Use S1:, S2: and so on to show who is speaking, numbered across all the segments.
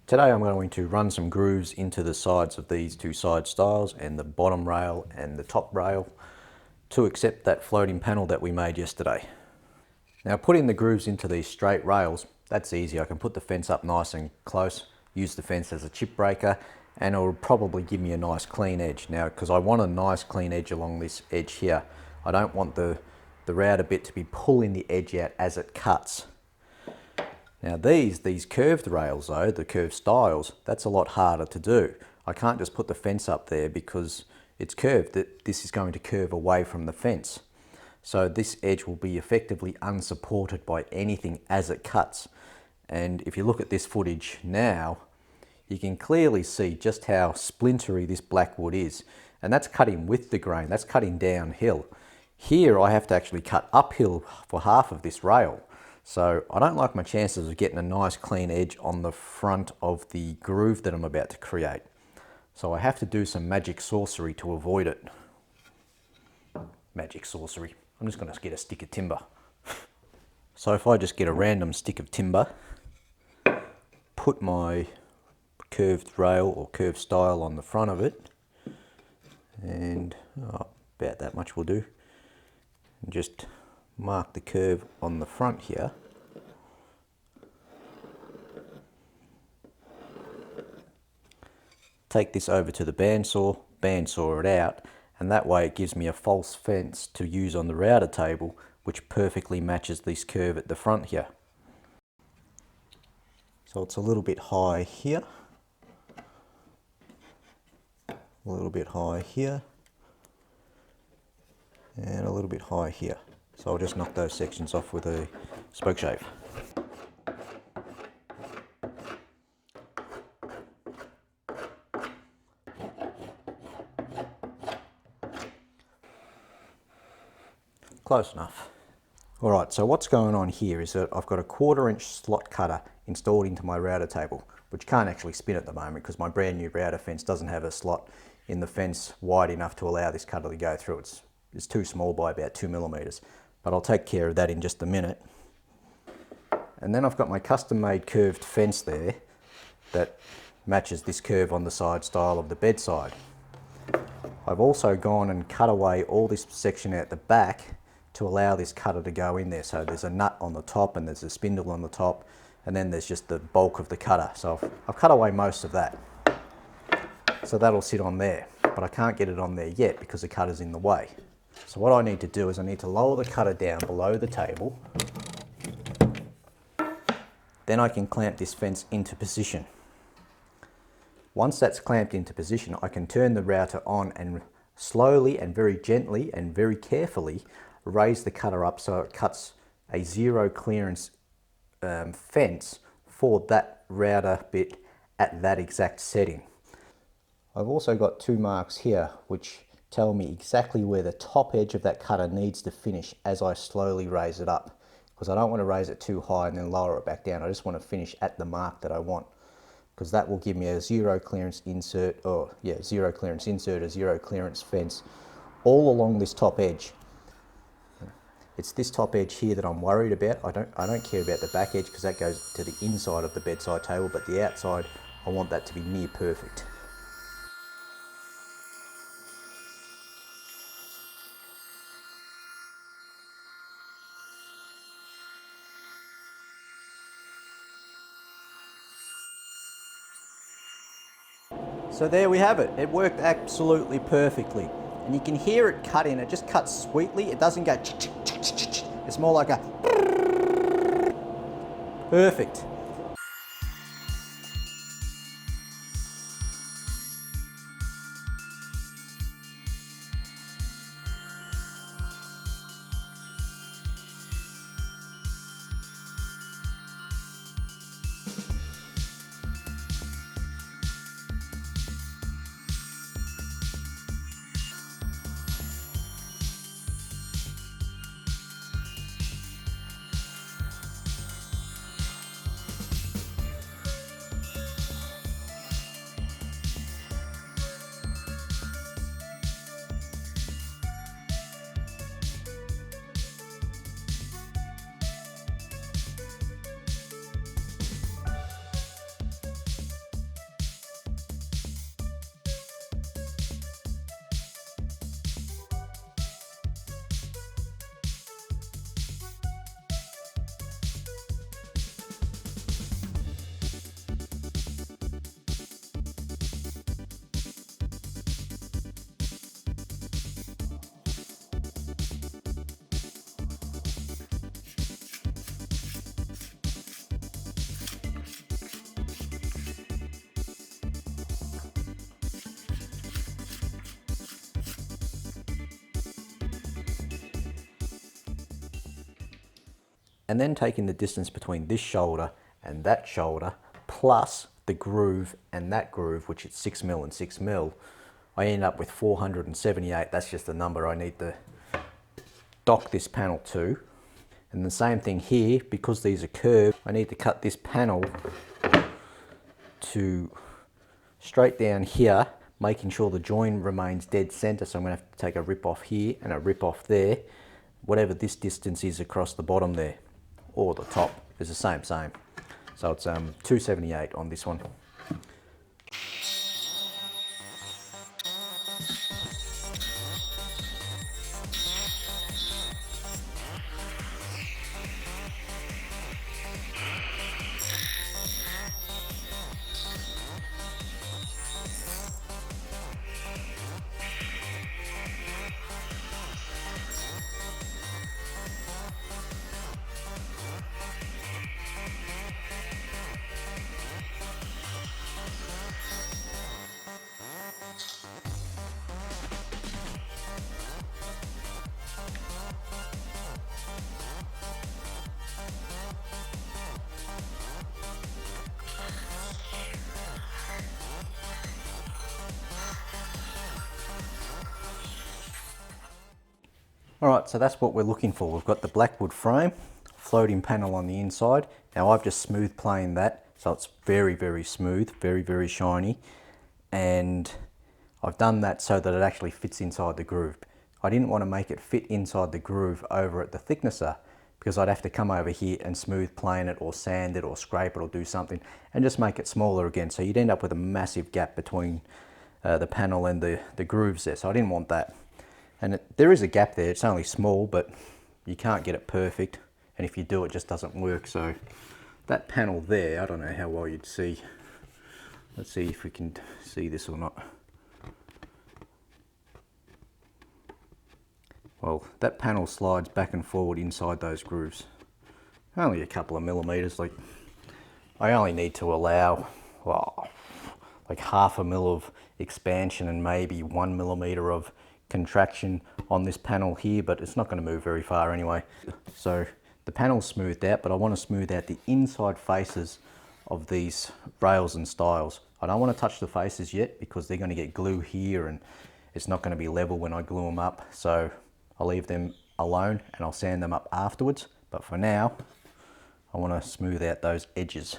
S1: Today I'm going to run some grooves into the sides of these two side stiles and the bottom rail and the top rail to accept that floating panel that we made yesterday. Now putting the grooves into these straight rails, that's easy. I can put the fence up nice and close, use the fence as a chip breaker, and it'll probably give me a nice clean edge. Now, because I want a nice clean edge along this edge here, I don't want the router bit to be pulling the edge out as it cuts. Now these curved rails though, the curved stiles, that's a lot harder to do. I can't just put the fence up there because it's curved. This is going to curve away from the fence. So this edge will be effectively unsupported by anything as it cuts. And if you look at this footage now, you can clearly see just how splintery this black wood is. And that's cutting with the grain, that's cutting downhill. Here I have to actually cut uphill for half of this rail. So I don't like my chances of getting a nice clean edge on the front of the groove that I'm about to create. So I have to do some magic sorcery to avoid it. Magic sorcery. I'm just going to get a stick of timber. So if I just get a random stick of timber, put my curved rail or curved stile on the front of it, and about that much will do, and just mark the curve on the front here. Take this over to the bandsaw it out, and that way it gives me a false fence to use on the router table, which perfectly matches this curve at the front here. So it's a little bit high here, a little bit high here, and a little bit high here. So I'll just knock those sections off with a spoke shave. Close enough. Alright, so what's going on here is that I've got a 1/4 inch slot cutter installed into my router table, which can't actually spin at the moment because my brand new router fence doesn't have a slot in the fence wide enough to allow this cutter to go through. It's too small by about 2 millimeters, but I'll take care of that in just a minute. And then I've got my custom made curved fence there that matches this curve on the side stile of the bedside. I've also gone and cut away all this section out the back to allow this cutter to go in there. So there's a nut on the top and there's a spindle on the top, and then there's just the bulk of the cutter. So I've cut away most of that. So that'll sit on there, but I can't get it on there yet because the cutter's in the way. So what I need to do is I need to lower the cutter down below the table. Then I can clamp this fence into position. Once that's clamped into position, I can turn the router on and slowly and very gently and very carefully raise the cutter up so it cuts a zero clearance fence for that router bit at that exact setting. I've also got 2 marks here which tell me exactly where the top edge of that cutter needs to finish as I slowly raise it up, because I don't want to raise it too high and then lower it back down. I just want to finish at the mark that I want, because that will give me a zero clearance insert, a zero clearance fence all along this top edge. It's this top edge here that I'm worried about. I don't care about the back edge because that goes to the inside of the bedside table, but the outside, I want that to be near perfect. So there we have it. It worked absolutely perfectly. And you can hear it cutting. It just cuts sweetly. It doesn't go it's more like a perfect. and then taking the distance between this shoulder and that shoulder, plus the groove and that groove, which is 6mm and 6mm, I end up with 478. That's just the number I need to dock this panel to. And the same thing here, because these are curved, I need to cut this panel to straight down here, making sure the join remains dead center. So I'm going to have to take a rip off here and a rip off there, whatever this distance is across the bottom there, or the top is the same. So it's 278 on this one. Alright, so that's what we're looking for. We've got the blackwood frame, floating panel on the inside. Now I've just smooth planed that, so it's very, very smooth, very, very shiny. And I've done that so that it actually fits inside the groove. I didn't want to make it fit inside the groove over at the thicknesser, because I'd have to come over here and smooth plane it or sand it or scrape it or do something and just make it smaller again. So you'd end up with a massive gap between the panel and the grooves there. So I didn't want that. And there is a gap there, it's only small, but you can't get it perfect. And if you do, it just doesn't work. So that panel there, I don't know how well you'd see. Let's see if we can see this or not. Well, that panel slides back and forward inside those grooves. Only a couple of millimeters. Like, I only need to allow, well, like 1/2 mil of expansion and maybe 1 millimeter of contraction on this panel here, but it's not going to move very far anyway. So the panel's smoothed out, but I want to smooth out the inside faces of these rails and stiles. I don't want to touch the faces yet because they're going to get glue here and it's not going to be level when I glue them up. So I'll leave them alone and I'll sand them up afterwards. But for now, I want to smooth out those edges.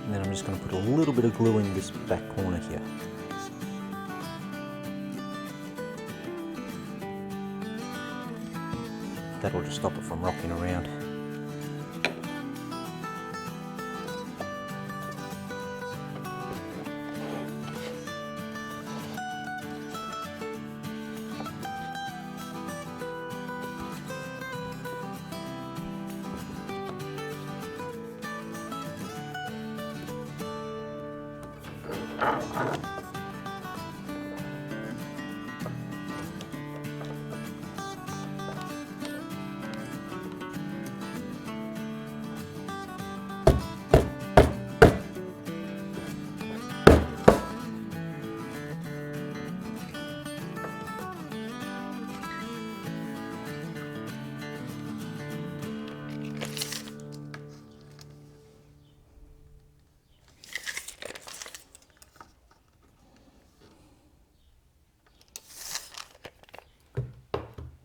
S1: And then I'm just going to put a little bit of glue in this back corner here. That'll just stop it from rocking around.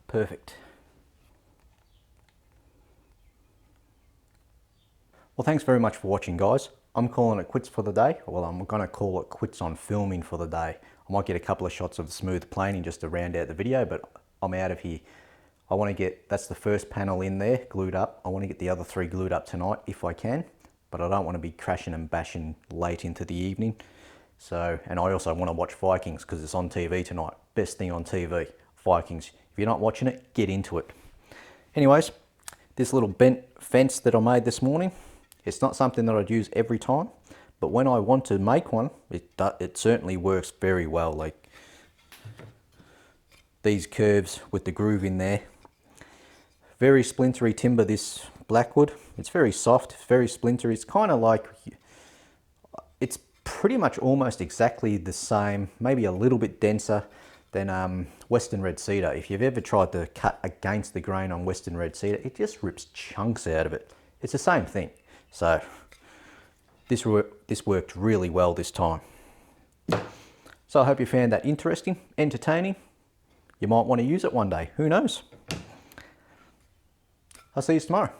S1: Perfect. Well, thanks very much for watching, guys. I'm calling it quits for the day. Well, I'm going to call it quits on filming for the day. I might get a couple of shots of the smooth planing just to round out the video, but I'm out of here. I want to get, that's the first panel in there glued up. I want to get the other 3 glued up tonight if I can, but I don't want to be crashing and bashing late into the evening. So, and I also want to watch Vikings because it's on TV tonight. Best thing on TV, Vikings. If you're not watching it, get into it. Anyways, this little bent fence that I made this morning, it's not something that I'd use every time, but when I want to make one, it certainly works very well. Like these curves with the groove in there. Very splintery timber, this blackwood. It's very soft, very splintery. It's kind of like, it's pretty much almost exactly the same, maybe a little bit denser than Western red cedar. If you've ever tried to cut against the grain on Western red cedar, it just rips chunks out of it. It's the same thing. So this worked really well this time. So I hope you found that interesting, entertaining. You might want to use it one day, who knows? I'll see you tomorrow.